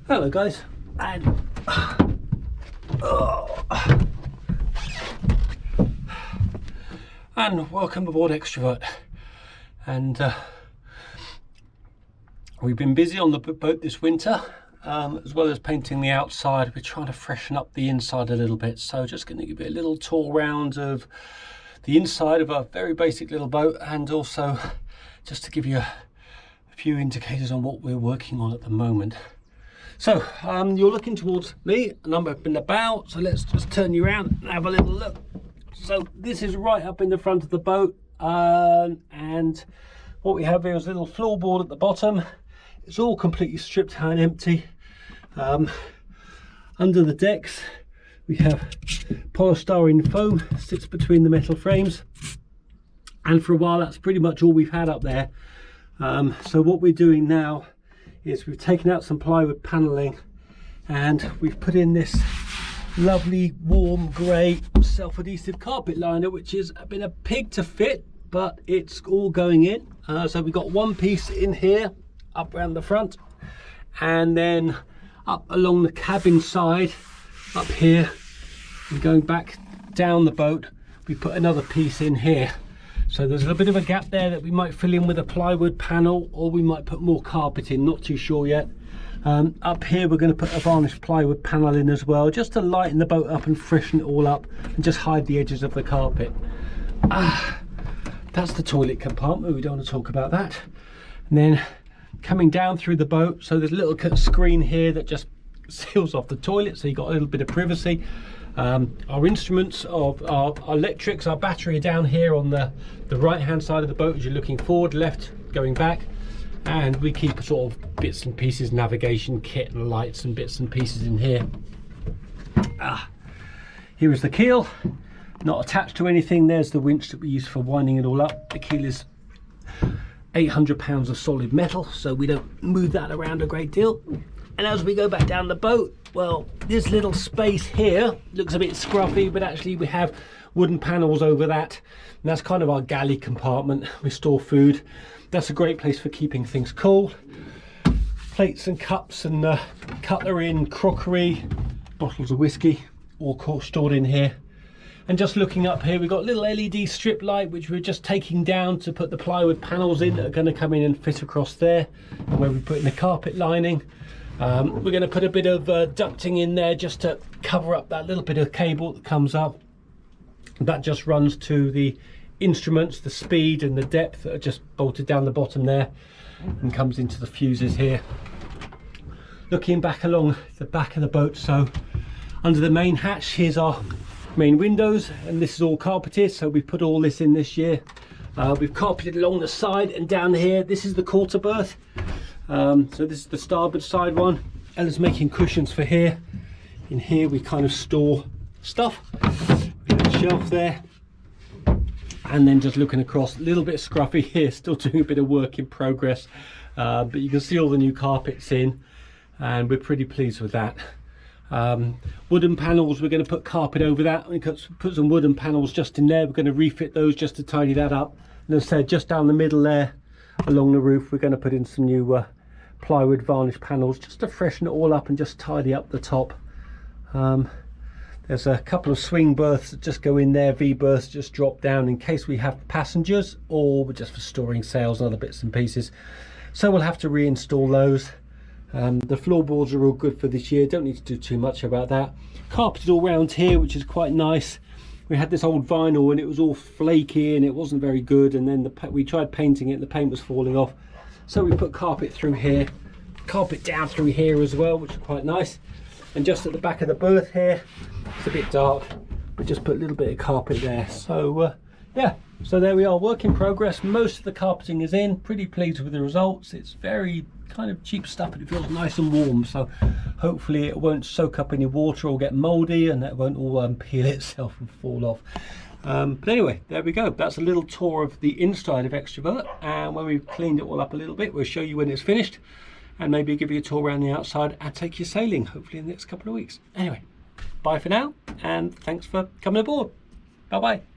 Hello guys, and welcome aboard Extrovert. And we've been busy on the boat this winter, as well as painting the outside. We're trying to freshen up the inside a little bit, so just going to give you a little tour round of the inside of our very basic little boat, and also just to give you a few indicators on what we're working on at the moment. So you're looking towards me and I'm up in the bow, so let's just turn you around and have a little look. So this is right up in the front of the boat, and what we have here is a little floorboard at the bottom. It's all completely stripped out and empty. Under the decks we have polystyrene foam sits between the metal frames, and for a while that's pretty much all we've had up there. So what we're doing now is we've taken out some plywood paneling and we've put in this lovely warm grey self-adhesive carpet liner, which has been a pig to fit, but it's all going in. So we've got one piece in here up around the front, and then up along the cabin side up here and going back down the boat we put another piece in here. So there's a little bit of a gap there that we might fill in with a plywood panel, or we might put more carpet in, not too sure yet. Up here we're going to put a varnished plywood panel in as well, just to lighten the boat up and freshen it all up and just hide the edges of the carpet. That's the toilet compartment, we don't want to talk about that. And then coming down through the boat, so there's a little screen here that just seals off the toilet, so you've got a little bit of privacy. Our instruments of our electrics, our battery are down here on the right hand side of the boat as you're looking forward, left going back, and we keep sort of bits and pieces, navigation kit and lights and bits and pieces in here. Here is the keel, not attached to anything. There's the winch that we use for winding it all up. The keel is 800 pounds of solid metal, so we don't move that around a great deal. And as we go back down the boat, well, this little space here looks a bit scruffy, but actually we have wooden panels over that, and that's kind of our galley compartment. We store food. That's a great place for keeping things cool. Plates and cups and cutlery and crockery, bottles of whiskey, all stored in here. And just looking up here, we've got a little LED strip light which we're just taking down to put the plywood panels in that are going to come in and fit across there, and where we put in the carpet lining. We're going to put a bit of ducting in there just to cover up that little bit of cable that comes up. That just runs to the instruments, the speed and the depth that are just bolted down the bottom there, and comes into the fuses here. Looking back along the back of the boat, so under the main hatch, here's our main windows, and this is all carpeted, so we put all this in this year. We've carpeted along the side and down here. This is the quarter berth. So this is the starboard side one. Ella's making cushions for here. In here we kind of store stuff. We have a shelf there, and then just looking across, a little bit scruffy here, still doing a bit of work in progress, but you can see all the new carpets in, and we're pretty pleased with that. Wooden panels, we're going to put carpet over that. We put some wooden panels just in there. We're going to refit those just to tidy that up. And as I said, just down the middle there along the roof, we're going to put in some new plywood varnish panels just to freshen it all up and just tidy up the top. There's a couple of swing berths that just go in there, V berths just drop down in case we have passengers, or just for storing sails and other bits and pieces, so we'll have to reinstall those. The floorboards are all good for this year, don't need to do too much about that. Carpeted all round here, which is quite nice. We had this old vinyl and it was all flaky and it wasn't very good, and then we tried painting it and the paint was falling off, so we put carpet through here, carpet down through here as well, which is quite nice. And just at the back of the berth here, it's a bit dark, but just put a little bit of carpet there. So yeah, so there we are, work in progress. Most of the carpeting is in, pretty pleased with the results. It's very kind of cheap stuff, but it feels nice and warm, so hopefully it won't soak up any water or get moldy, and that won't all peel itself and fall off. But anyway, there we go. That's a little tour of the inside of Extrovert, and when we've cleaned it all up a little bit, we'll show you when it's finished, and maybe give you a tour around the outside and take you sailing hopefully in the next couple of weeks. Anyway, bye for now, and thanks for coming aboard. Bye bye.